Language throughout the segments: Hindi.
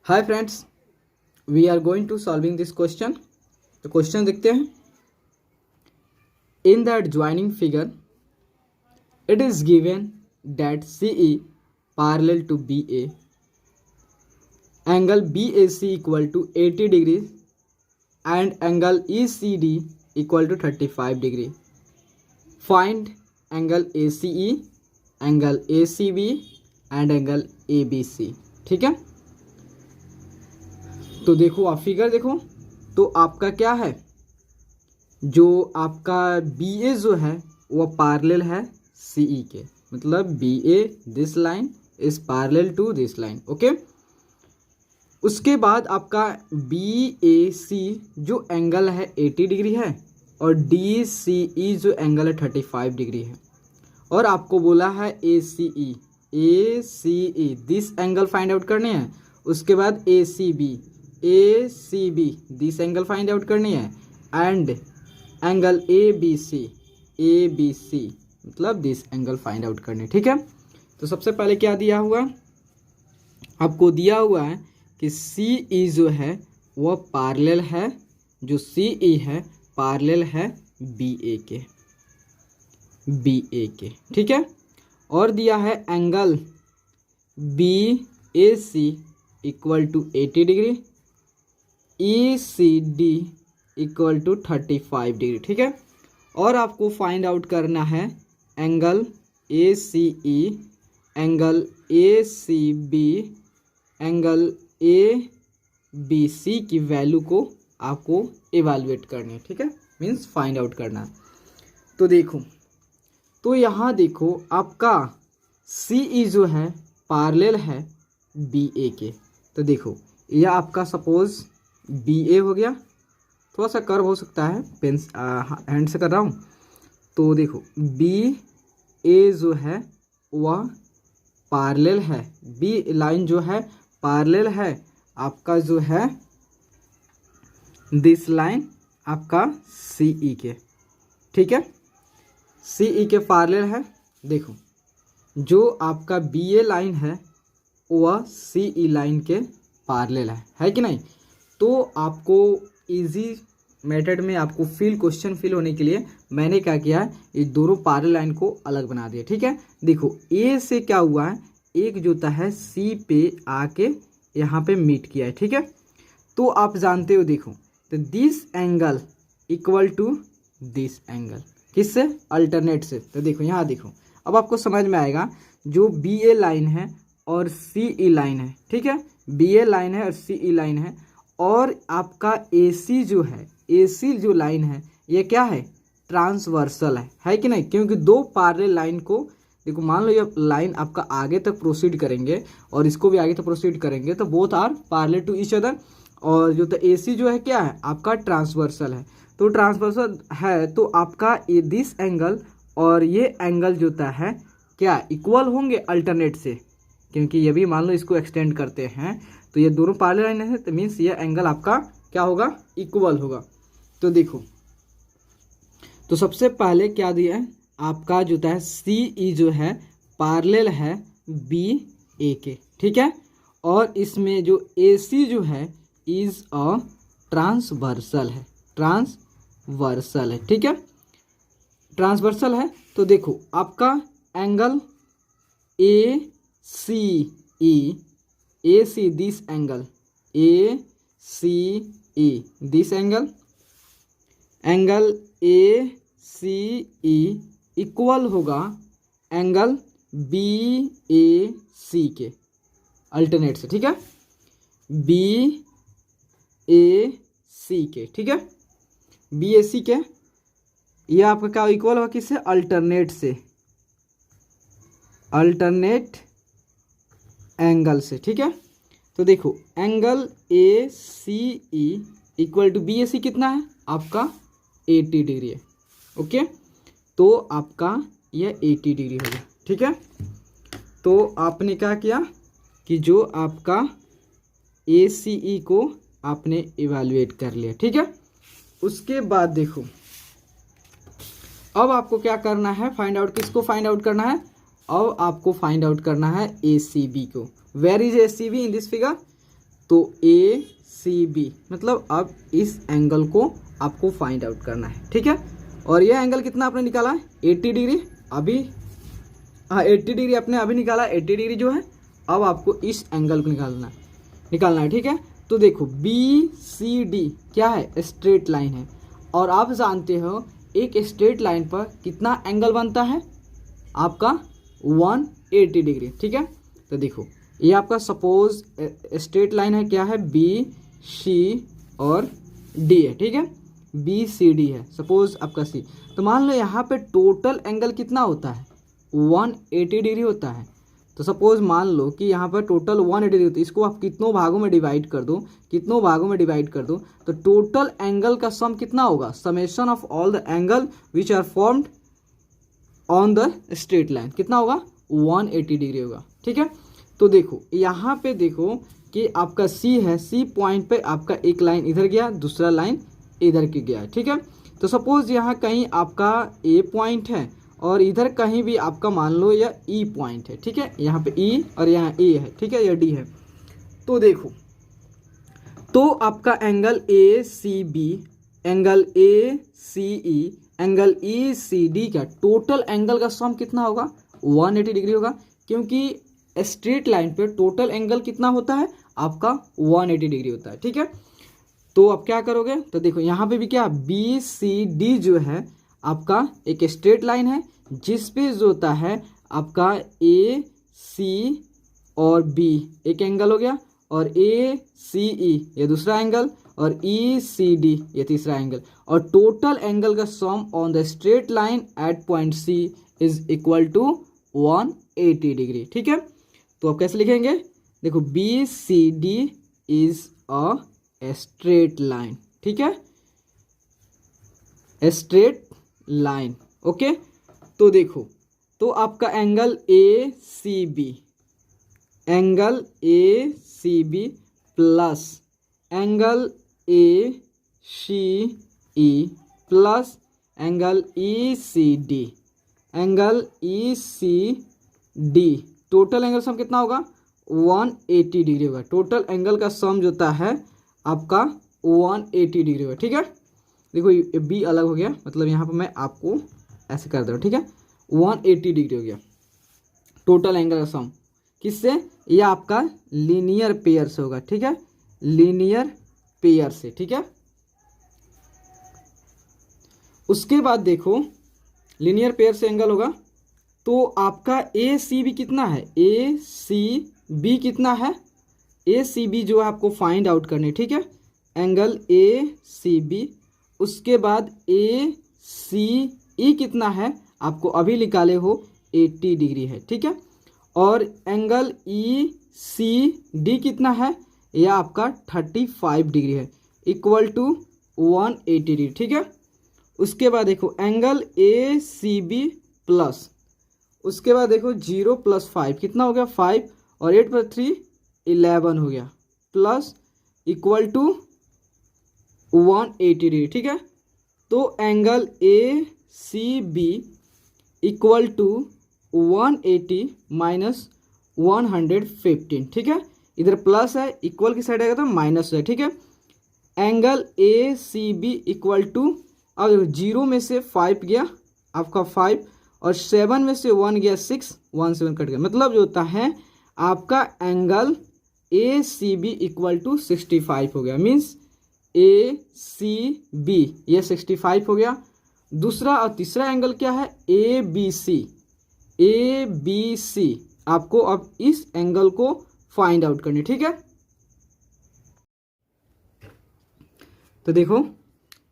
Hi friends, we are going to solving this question. तो क्वेश्चन देखते हैं। In the adjoining figure it is given that CE parallel to BA, angle BAC equal to 80 degree and angle ECD equal to 35 degree. Find angle ACE, angle ACB and angle ABC। ठीक है, तो देखो आप फिगर देखो, तो आपका क्या है, जो आपका BA जो है वो पैरेलल है CE के, मतलब BA this line is parallel to this line. Okay, उसके बाद आपका BAC जो एंगल है 80 डिग्री है और DCE जो एंगल है 35 डिग्री है, और आपको बोला है ACE this angle find out करने हैं। उसके बाद ACB this angle find out करनी है एंड एंगल ABC मतलब दिस एंगल फाइंड आउट करनी है। ठीक है, तो सबसे पहले क्या दिया हुआ, आपको दिया हुआ है कि CE जो है वह पैरेलल है, जो CE है पैरेलल है BA के। ठीक है, और दिया है angle BAC equal to 80 degree, ECD equal to 35 degree. ठीक है, और आपको फाइंड आउट करना है angle ACE, angle ACB, angle ABC की वैल्यू को आपको इवैल्यूएट करनी है। ठीक है, मीन्स फाइंड आउट करना है। तो देखो, तो यहाँ देखो आपका CE जो है पैरेलल है BA के। तो देखो यह आपका सपोज BA हो गया, थोड़ा सा कर्व हो सकता है, पेन हैंड से कर रहा हूँ। तो देखो BA जो है वह पैरेलल है, B लाइन जो है पैरेलल है आपका जो है दिस लाइन आपका CE के। ठीक है, CE के पैरेलल है। देखो जो आपका BA लाइन है वह CE लाइन के पैरेलल है कि नहीं। तो आपको इजी मेथड में आपको क्वेश्चन फिल होने के लिए मैंने क्या किया है, ये दोनों पैरेलल लाइन को अलग बना दिया। ठीक है, देखो A से क्या हुआ है, एक जो है C पे आके यहाँ पे मीट किया है। ठीक है, तो आप जानते हो, देखो तो this angle equal to this angle, किससे, अल्टरनेट से। तो देखो यहाँ देखो, अब आपको समझ में आएगा, जो BA लाइन है और CE लाइन है। ठीक है, BA लाइन है और CE लाइन है, और आपका AC जो है, AC जो लाइन है ये क्या है, ट्रांसवर्सल है कि नहीं। क्योंकि दो पैरेलल लाइन को, देखो मान लो ये लाइन आपका आगे तक प्रोसीड करेंगे और इसको भी आगे तक प्रोसीड करेंगे, तो both are parallel to each other. और जो तो AC जो है क्या है, आपका ट्रांसवर्सल है। तो ट्रांसवर्सल है तो आपका ये दिस एंगल और ये एंगल जो है क्या, इक्वल होंगे अल्टरनेट से। क्योंकि ये भी मान लो इसको एक्सटेंड करते हैं तो ये दोनों पैरेलल लाइन है, तो मीन्स ये एंगल आपका क्या होगा, इक्वल होगा। तो देखो, तो सबसे पहले क्या दिया है, आपका जो है CE जो है पैरेलल है BA के। ठीक है, और इसमें जो AC जो है इज अ ट्रांसवर्सल है। ठीक है, ट्रांसवर्सल है। तो देखो आपका angle AC this angle, ACE this angle ACE equal होगा एंगल BAC के, अल्टरनेट से। ठीक है, BAC के। ठीक है, BAC के, ये आपका क्या इक्वल होगा, किससे, अल्टरनेट से, अल्टरनेट एंगल से। ठीक है, तो देखो angle ACE equal to BAC कितना है आपका, 80 डिग्री है। ओके, तो आपका यह 80 डिग्री हो गया। ठीक है, तो आपने क्या किया कि जो आपका ACE को आपने इवैल्यूएट कर लिया। ठीक है, उसके बाद देखो अब आपको क्या करना है, फाइंड आउट, किसको फाइंड आउट करना है, अब आपको फाइंड आउट करना है ACB को। Where is ACB in this figure, तो ए सी बी, मतलब अब इस एंगल को आपको फाइंड आउट करना है, ठीक है। और ये एंगल कितना आपने निकाला है 80 डिग्री, अभी हाँ 80 डिग्री आपने अभी निकाला, 80 डिग्री जो है। अब आपको इस एंगल को निकालना है, ठीक है। तो देखो बी सी डी क्या है, स्ट्रेट लाइन है, और आप जानते हो एक स्ट्रेट लाइन पर कितना एंगल बनता है आपका 180 डिग्री, ठीक है। तो देखो ये आपका सपोज स्ट्रेट लाइन है, क्या है बी सी और डी है, ठीक है। बी सी डी है सपोज आपका सी, तो मान लो यहाँ पे टोटल एंगल कितना होता है 180 डिग्री होता है। तो सपोज मान लो कि यहाँ पर टोटल 180 डिग्री होती है, इसको आप कितनों भागों में डिवाइड कर दो, तो टोटल एंगल का सम कितना होगा, summation of all the angle which are formed on the straight line, कितना होगा 180 डिग्री होगा, ठीक है। तो देखो यहाँ पे देखो कि आपका सी है, सी पॉइंट पे आपका एक लाइन इधर गया, दूसरा लाइन इधर की गया, ठीक है। तो सपोज यहाँ कहीं आपका ए पॉइंट है और इधर कहीं भी आपका मान लो या ई पॉइंट है, ठीक है। यहाँ पे ई और यहाँ ए है, ठीक है, या डी है। तो देखो तो आपका angle A C B, angle A C E, angle E C D का टोटल एंगल का सम कितना होगा 180 डिग्री होगा, क्योंकि स्ट्रेट लाइन पे टोटल एंगल कितना होता है आपका 180 डिग्री होता है, ठीक है। तो अब क्या करोगे, तो देखो यहाँ पे भी क्या बी सी डी जो है आपका एक स्ट्रेट लाइन है, जिस पे जो होता है आपका ए सी और बी एक एंगल हो गया, और ए सी ई ये दूसरा एंगल, और ई सी डी ये तीसरा एंगल, और टोटल एंगल का sum on the straight line at point C is equal to 180 degree, ठीक है। तो आप कैसे लिखेंगे, देखो B C D is a straight line, ठीक है, स्ट्रेट लाइन, ओके। तो देखो तो आपका angle A C B, angle A C B plus angle A C E plus angle E C D, angle E C D total angle sum कितना होगा 180 डिग्री होगा। टोटल एंगल का सम जो होता है आपका 180 डिग्री होगा, ठीक है। देखो ये बी अलग हो गया, मतलब यहाँ पर मैं आपको ऐसे कर दे रहा हूँ, ठीक है। 180 डिग्री हो गया टोटल एंगल का सम, किससे, ये आपका लीनियर पेयर से होगा, ठीक है, लीनियर पेयर से, ठीक है। उसके बाद देखो लीनियर पेयर से एंगल होगा, तो आपका ए सी बी कितना है, ए सी बी कितना है, ए सी बी जो है आपको फाइंड आउट करने, ठीक है, एंगल ए सी बी। उसके बाद ए सी ई कितना है आपको अभी निकाले हो 80 डिग्री है, ठीक है। और एंगल ई सी डी कितना है, यह आपका 35 डिग्री है, इक्वल टू 180 डिग्री, ठीक है। उसके बाद देखो angle A C B plus, उसके बाद देखो 0 + 5 कितना हो गया 5, और 8 + 3 11 हो गया, प्लस इक्वल टू 180 डिग्री, ठीक है। तो angle A C B equal to 180 minus 115, ठीक है। इधर प्लस है, इक्वल की साइड आएगा तो माइनस है, ठीक है। Angle A C B equal to, अब 0 में से 5 गया आपका 5, और 7 में से 1 गया 6, 1 7 कट गया, मतलब जो होता है आपका angle A C B equal to 65 हो गया, मीन्स ए सी बी ये 65 हो गया। दूसरा और तीसरा एंगल क्या है ए बी सी, ए बी सी आपको अब इस एंगल को फाइंड आउट करनी, ठीक है। तो देखो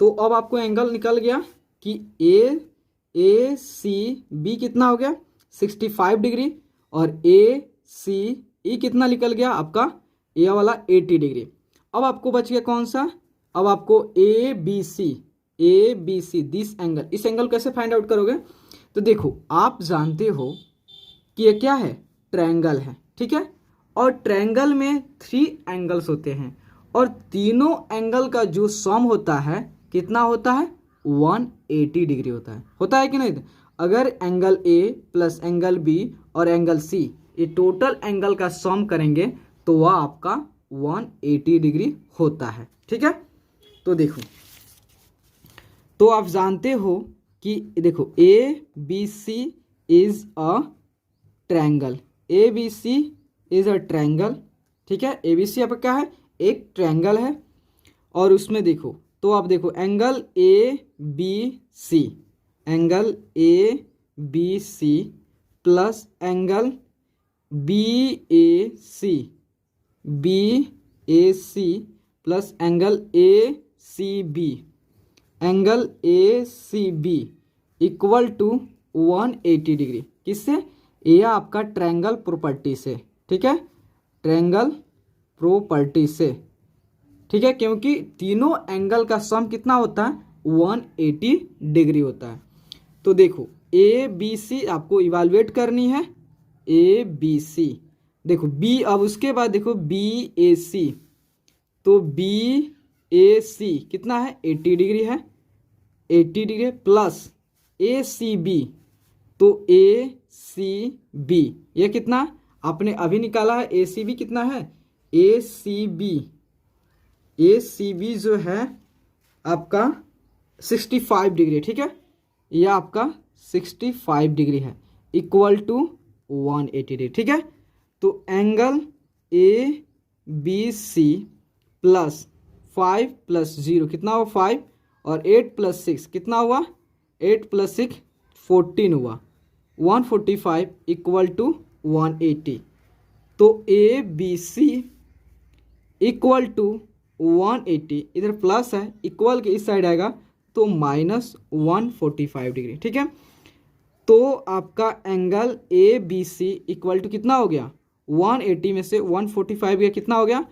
तो अब आपको एंगल निकल गया कि ए सी बी कितना हो गया 65 डिग्री, और ए सी ई कितना निकल गया आपका ये वाला 80 डिग्री। अब आपको बच गया कौन सा, अब आपको A B C this angle, इस एंगल कैसे फाइंड आउट करोगे, तो देखो आप जानते हो कि ये क्या है ट्रायंगल है, ठीक है। और ट्रायंगल में 3 एंगल्स होते हैं, और तीनों एंगल का जो सम होता है कितना होता है 180 डिग्री होता है कि नहीं। अगर angle A plus angle B और एंगल सी ये टोटल एंगल का सम करेंगे तो वह आपका 180 डिग्री होता है। ठीक है, तो देखो, तो आप जानते हो कि देखो A B C is a triangle, A B C is a triangle. ठीक है, ए बी सी आपका क्या है, एक ट्रायंगल है। और उसमें देखो, तो आप देखो angle A B C, angle A B C plus angle B A C, B A C plus angle A C B, angle A C B equal to 180 degree. किससे, ये आपका ट्रायंगल प्रॉपर्टी से। ठीक है, ट्रायंगल प्रॉपर्टी से। ठीक है, क्योंकि तीनों एंगल का सम कितना होता है, 180 डिग्री होता है। तो देखो ए बी सी आपको इवालुएट करनी है, ए बी सी। देखो बी, अब उसके बाद देखो बी ए सी, तो बी ए सी कितना है, 80 डिग्री है, 80 डिग्री प्लस ए सी बी, तो ए सी बी ये कितना आपने अभी निकाला है, ए सी बी कितना है, ए C B, A C B जो है आपका 65 डिग्री। ठीक है, यह आपका 65 डिग्री है, इक्वल टू 180 डिग्री। ठीक है, तो angle A B C plus 5 plus 0 कितना हुआ 5, और 8 प्लस 6 कितना हुआ, 8 प्लस 6 14 हुआ, 145 इक्वल टू 180। तो A B C equal to 180, इधर प्लस है, इक्वल के इस साइड आएगा तो माइनस 145 डिग्री। ठीक है, तो आपका angle A B C equal to कितना हो गया, 180 में से 145 गया, कितना हो गया,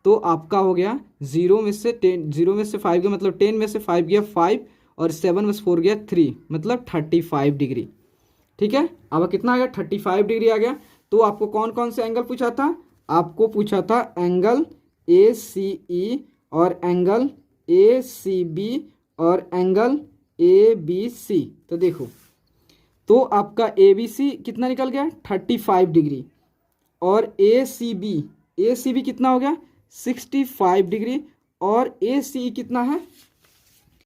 तो आपका हो गया 0 में से 10, 0 में से 5 गया मतलब 10 में से 5 गया 5, और 7 में से 4 गया 3, मतलब 35 डिग्री। ठीक है, अब कितना आ गया, 35 डिग्री आ गया। तो आपको कौन कौन से एंगल पूछा था, आपको पूछा था एंगल ए सी ई और एंगल ए सी बी और एंगल ए बी सी। तो देखो, तो आपका ए बी सी कितना निकल गया, 35 डिग्री, और ए सी बी कितना हो गया, 65 डिग्री, और ए सी कितना है,